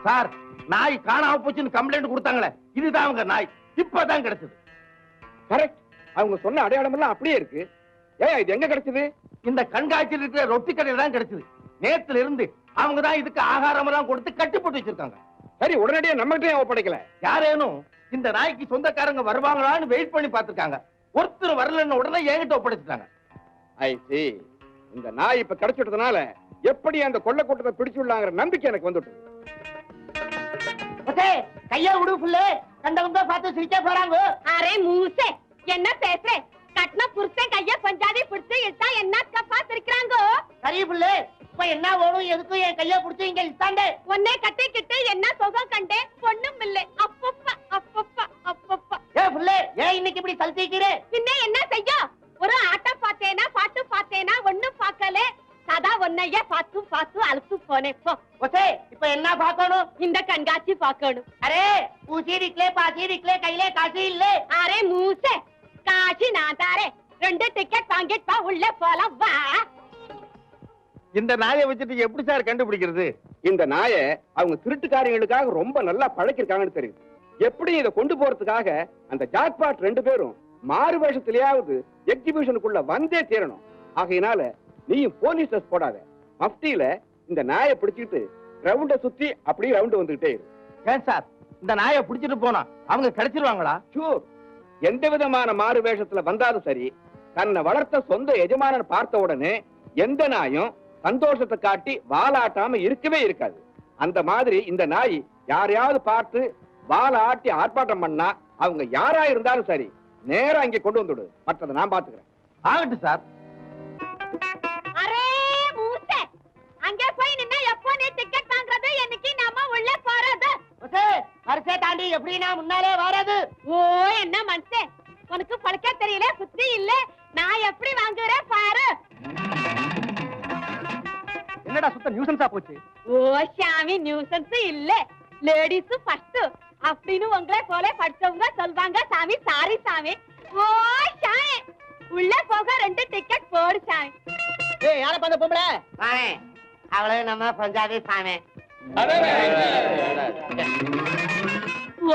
Sir, நாய் காணாம போச்சுன்னு கம்ப்ளைண்ட் கொடுத்தாங்களே, இதுதான் அவங்க நாய். இப்பதான் கிடைச்சது. கரெக்ட். அவங்க சொன்ன அடையாளம் எல்லாம் அப்படியே இருக்கு. ஏன் இது எங்க கிடைச்சது? இந்த கண்காட்சியில் இருக்கிற ரொட்டி கடையில தான் கிடைச்சது. நேத்துல இருந்து அவங்க தான் இதுக்கு ஆகாரம் எல்லாம் கொடுத்து கட்டி போட்டு வச்சிருக்காங்க. சரி, உடனடியா நம்மகிட்ட ஒப்படைக்கல. யாரேனும் இந்த நாய்க்கு சொந்தக்காரங்க வருவாங்களான்னு வெயிட் பண்ணி பார்த்திருக்காங்க. ஒருத்தர் வரலன்னு உடனே என்கிட்ட ஒப்படைச்சிட்டாங்க. ஐ சி. இந்த நாய் இப்ப கிடைச்சிட்டதுனால எப்படி அந்த கொள்ள கூட்டத்தை பிடிச்சுள்ளாங்கிற நம்பிக்கை எனக்கு வந்துட்டு. கையா விடு புள்ளே, கண்டவங்க பார்த்து சிரிக்க போறாங்க. அரே மூசே, என்ன பேசுற? கட்ன புருஷன் கைய பஞ்சாதி பிடிச்சு இட்டா என்ன கப்பா சிரிக்கிறாங்க. சரி புள்ளே, இப்ப என்ன வேணும்? எதுக்கும் என் கைய பிடிச்சு இங்க இட்டாண்டே. உன்னை கட்டிக்கிட்டு என்ன சுகம் கண்டேன். பொண்ணும் இல்லை. அப்பப்பா அப்பப்பா அப்பப்பா. ஏ புள்ளே, ஏன் இன்னைக்கு இப்படி சல்திக்கிறே? பின்ன என்ன செய்ய? ஒரு ஆட்டம் பார்த்தேனா பாட்டு பார்த்தேனா ஒண்ணும் பார்க்கல. சதா ஒன்னைய பார்த்து பார்த்து அழுத்து போனேன். இப்ப என்ன பார்க்கணும்? இந்த கண்காட்சி பார்க்கணும். அரே பூசி நிக்கலே, பாசி நிக்கலே, கையில காசு இல்ல. அரே மூசே, காசி நான் தாரேன். 2 டிக்கெட் வாங்கிட்டு வா, உள்ள போலாம் வா. இந்த நாயை வச்சுட்டு எப்படி சார் கண்டுபிடிக்கிறது? இந்த நாயை அவங்க திருட்டுக்காரங்களுக்காக ரொம்ப நல்லா பழக்கிருக்காங்கன்னு தெரியுது. எப்படி இதை கொண்டு போறதுக்காக அந்த ஜாக்பாட் 2 பேரும் மாறு வேஷத்திலேயாவது எக்ஸிபிஷனுக்குள்ள வந்தே தீரணும். ஆகையினால நீயும் போலீஸ் ட்ரெஸ் போடாத. மஃப்டியில இந்த நாயை பிடிச்சிட்டு ரவுண்ட சுத்தி அப்படியே ரவுண்ட் வந்துகிட்டே இரு. ஏன் சார், இந்த நாயை பிடிச்சிட்டு போனா அவங்க கிடைச்சிருவாங்களா? ஷூர். எந்த விதமான மாறு வேஷத்துல வந்தாலும் சரி, தன்னை வளர்த்த சொந்த எஜமானன் பார்த்த உடனே எந்த நாயும் சந்தோஷத்தை காட்டி வாலாட்டாம இருக்கவே இருக்காது. அந்த மாதிரி இந்த நாய் யாரையாவது பார்த்து வாலாட்டி ஆர்ப்பாட்டம் பண்ணா அவங்க யாரா இருந்தாலும் சரி, நேரா இங்க கொண்டு வந்துடு. மற்றதை நான் பாத்துக்கிறேன். ஆகட்டும் சார். அரே மூசே, அங்க போய் நின்னா எப்போ நீ டிக்கெட் வாங்குறது? என்னைக்கு நாம உள்ள போறது? வரிசை தாண்டி எப்படி நான் முன்னாலே வராது? ஓ என்ன மனசே, உனக்கு பழக்க தெரியல, புத்தி இல்ல. நான் எப்படி வாங்குறேன் பாரு. என்னடா சுத்த நியூசன்ஸா போச்சு? ஓ சாமி, நியூசன்ஸ் இல்ல, லேடிஸ் ஃபர்ஸ்ட் அப்படின்னு உங்களை போல படிச்சவங்க சொல்வாங்க. சாமி சாரி சாமி. ஓ சாமி, உள்ள போக 2 டிக்கெட் போடு சாமி. ஏய், யார பாந்த பொம்பளை? சாமி, அவளே நம்ம பஞ்சாபி சாமி.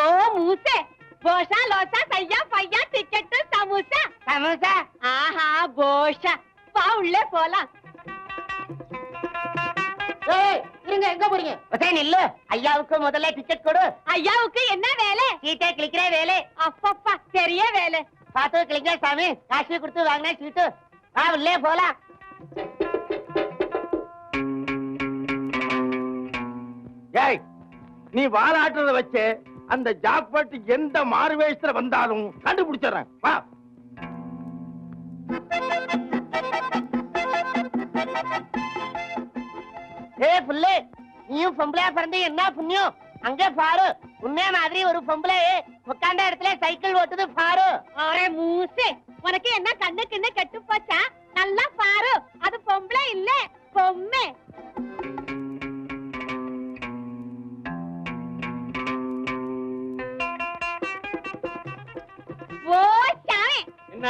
ஓ மூசே, போஷா லோசா சையா பையா டிக்கெட் சமோசா. சமோசா? ஆஹா போஷா, வா உள்ள போலாம். ஏய், இருங்க, எங்க போறீங்க? இல்ல, ஐயாவுக்கு முதல்ல டிக்கெட் கொடு. ஐயாவுக்கு என்ன வேலை? சீட்டை கிளிக்கிற வேலை. அப்பப்பா, பெரிய வேலை. பார்த்து கிளிங்க சாமி. காசு கொடுத்து வாங்கினா சீட்டு. வா உள்ளே போலாம். ஏய், நீ வாலாட்டுறத வச்சு அந்த ஜாக்பாட் எந்த மாறு வேஷத்துல வந்தாலும் கண்டுபிடிச்சிடறேன். வா. ஏ புள்ளே, நீயும் பொம்பளையா பிறந்து என்ன புண்ணியம்? அங்கே பாரு, உன்னே மாதிரி ஒரு பொம்பளை உட்கார்ந்த இடத்துல சைக்கிள் ஓட்டுது பாரு. அரே மூசே, உனக்கு என்ன கண்ணு கிண்ணு கெட்டு போச்சா? நல்லா பாரு, அது பொம்பளை இல்ல, பொம்மை. ஓ சாமி, என்ன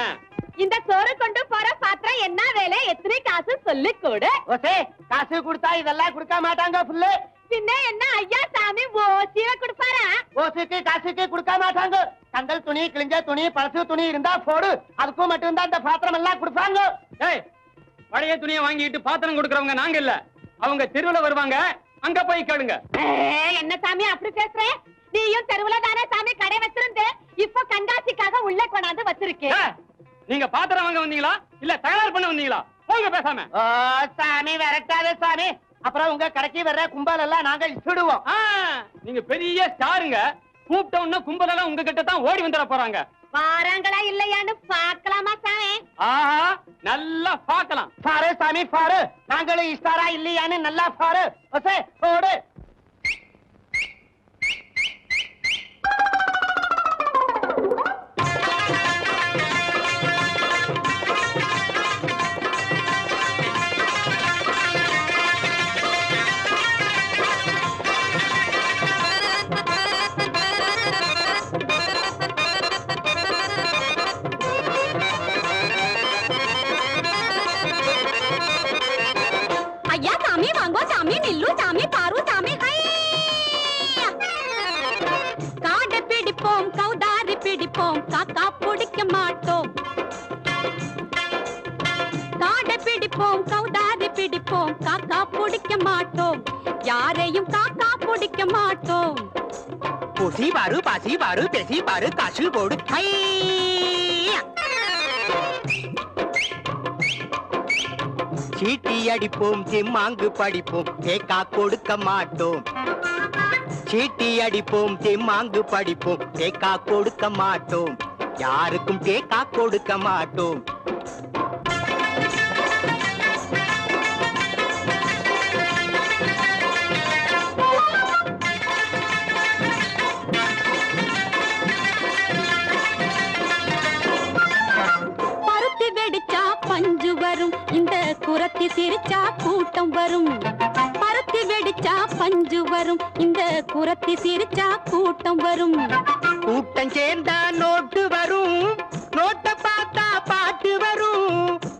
இந்த சோறு கொண்டு போற பாத்திரம் என்ன வேலை? எத்தனை காசு சொல்லி கொடு. ஓசே, காசு கொடுத்தா இதெல்லாம் கொடுக்க மாட்டாங்க புள்ளே. பின்ன என்ன ஐயா சாமி ஓசிய கொடுப்பாரா? ஓசுக்கு காசுக்கு கொடுக்க மாட்டாங்க. கந்தல் துணி, கிழிஞ்ச துணி, பழசு துணி இருந்தா போடு. அதுக்கும் மட்டும்தான் இந்த பாத்திரம் எல்லாம் கொடுப்பாங்க. ஏய், பழைய துணியை வாங்கிட்டு பாத்திரம் கொடுக்கறவங்க நாங்க இல்ல, அவங்க தெருவுல வருவாங்க, அங்க போய் கேளுங்க. என்ன சாமி அப்படி பேசுற? நீயும் தெருவுல தானே சாமி கடை வச்சிருந்து இப்ப கண்காட்சிக்காக உள்ள கொண்டாந்து வச்சிருக்கேன். நீங்க பாத்திரம் வாங்க வந்தீங்களா இல்ல தயார் பண்ண வந்தீங்களா? போங்க பேசாம. ஓ சாமி, விரட்டாத சாமி. அப்புறம் உங்க கடைக்கு வர்ற கும்பல் எல்லாம் நாங்க இழுடுவோம். நீங்க பெரிய ஸ்டாருங்க, கூப்பிட்டோம்னா கும்பல் எல்லாம் உங்க கிட்ட தான் ஓடி வந்துட போறாங்க. வாராங்களா இல்லையான்னு பாக்கலாமா சாமி? ஆஹா, நல்லா பாக்கலாம். பாரு சாமி பாரு, நாங்களும் இஷ்டாரா இல்லையான்னு நல்லா பாரு. ஓசே போடு. ஐயா சாமி, வாங்கோ சாமி, நில்லு சாமி, பாரு சாமி, பிடிப்போம் கௌதாரி பிடிப்போம் காக்கா பிடிக்க மாட்டோம் யாரையும் காக்கா பிடிக்க மாட்டோம் புசி பாரு பாசி பாரு பெசி பாரு காசு போடு சீட்டி அடிப்போம் திம்மாங்கு படிப்போம் தேக்கா கொடுக்க மாட்டோம் சீட்டி அடிப்போம் திம்மாங்கு படிப்போம் தேக்கா கொடுக்க மாட்டோம் யாருக்கும் தேக்கா கொடுக்க மாட்டோம் பருத்தி வெடிச்சா பஞ்சு வரும் இந்த குரத்தி சிரிச்சா கூட்டம் வரும் பருத்தி வெடிச்சா பஞ்சு வரும் இந்த குரத்தி சிரிச்சா கூட்டம் வரும் கூட்டம் சேர்ந்தா நோட்டு வரும் நோட்டை பார்த்தா பாட்டு வரும்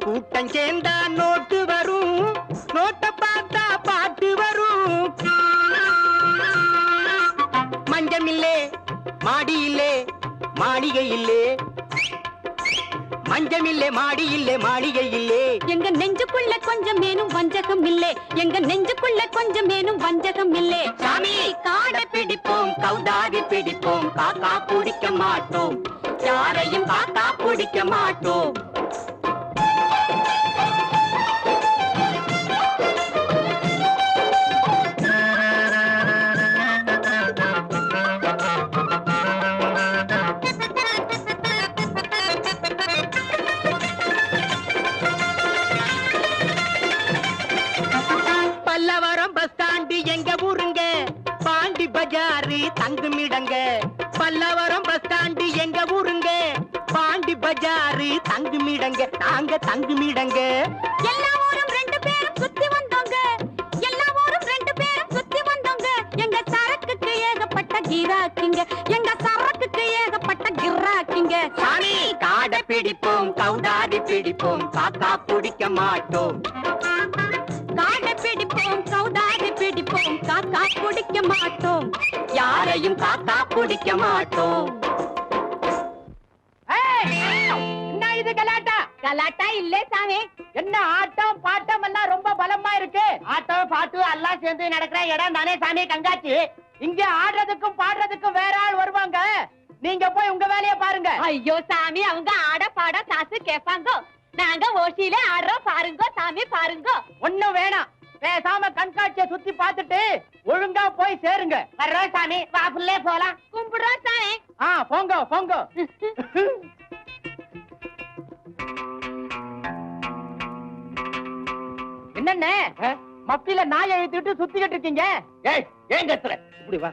கூட்டம் சேர்ந்தா நோட்டு வரும் நோட்டை பார்த்தா பாட்டு வரும் மஞ்சமில்லே மாடி இல்லே மாளிகை இல்லே மஞ்சமில்லே மாடி இல்லே மாளிகை இல்லே எங்க நெஞ்சுக்குள்ள கொஞ்சம் மேனும் வஞ்சகம் இல்லே எங்க நெஞ்சுக்குள்ள கொஞ்சம் மேனும் வஞ்சகம் இல்லே சாமி காடை பிடிப்போம் கௌதாரி பிடிப்போம் காக்கா பிடிக்க மாட்டோம் யாரையும் காக்கா பிடிக்க மாட்டோம் பல்லவரம் பஸ் ஸ்டாண்டு எங்க ஊருங்க பாண்டி பஜாரு தங்குமிடங்க பல்லவரம் பஸ் ஸ்டாண்டு எங்க ஊருங்க பாண்டி பஜாரு தங்குமிடங்க நாங்க தங்குமிடங்க எல்லா ஊரும் ரெண்டு பேரும் சுத்தி வந்தோங்க எல்லா ஊரும் ரெண்டு பேரும் சுத்தி வந்தோங்க எங்க சரக்குக்கு ஏகப்பட்ட கிராக்கிங்க எங்க சரக்குக்கு ஏகப்பட்ட கிராக்கிங்க சாமி காடை பிடிப்போம் கௌதாரி பிடிப்போம் காக்கா பிடிக்க மாட்டோம் காடை பிடிப்போம் கௌதாரி பிடிப்போம் காக்கா பிடிக்க மாட்டோம் யாரையும் காக்கா பிடிக்க மாட்டோம் என்ன இது கலாட்டா? கலாட்டா இல்லே சாமி என்ன ஆட்டம் பாட்டம் எல்லாம் ரொம்ப பலமா இருக்கு. ஆட்டம் பாட்டு எல்லாம் சேர்ந்து நடக்கிற இடம் தானே சாமி கங்காச்சி இங்க ஆடுறதுக்கும் பாடுறதுக்கும் வேற ஆள் வருவாங்க. நீங்க போய் உங்க வேலையை பாருங்க. ஐயோ சாமி அவங்க ஆட பாட காசு கேட்பாங்க நாங்க ஓசியில ஆடுறோம் பாருங்க சாமி பாருங்க ஒண்ணும் வேணாம், பேசாம கண்காட்சியை சுத்தி பார்த்துட்டு ஒழுங்கா போய் சேருங்க. வர்றோம் சாமி வா புள்ளே போலாம் கும்பிடுறோம் சாமி போங்க போங்க. என்னண்ணே மப்பில நாயை இழுத்துட்டு சுத்திக்கிட்டு இருக்கீங்க? ஏய் ஏன் கத்துற இப்படி வா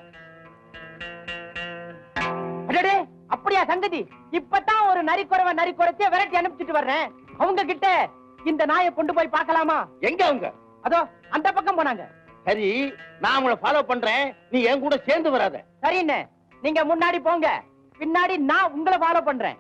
அடடே, அப்படியா சங்கதி? இப்பதான் ஒரு நரிக்குறவ நரிக்குறத்தைய விரட்டி அனுப்பிச்சிட்டு வர்றேன். அவங்க கிட்ட இந்த நாயை கொண்டு போய் பார்க்கலாமா? எங்க அவங்க? அதோ அந்த பக்கம் போனாங்க. சரி நான் உங்களை ஃபாலோ பண்றேன், நீ என் கூட சேர்ந்து வராத. சரிண்ணே, நீங்க முன்னாடி போங்க, பின்னாடி நான் உங்களை ஃபாலோ பண்றேன்.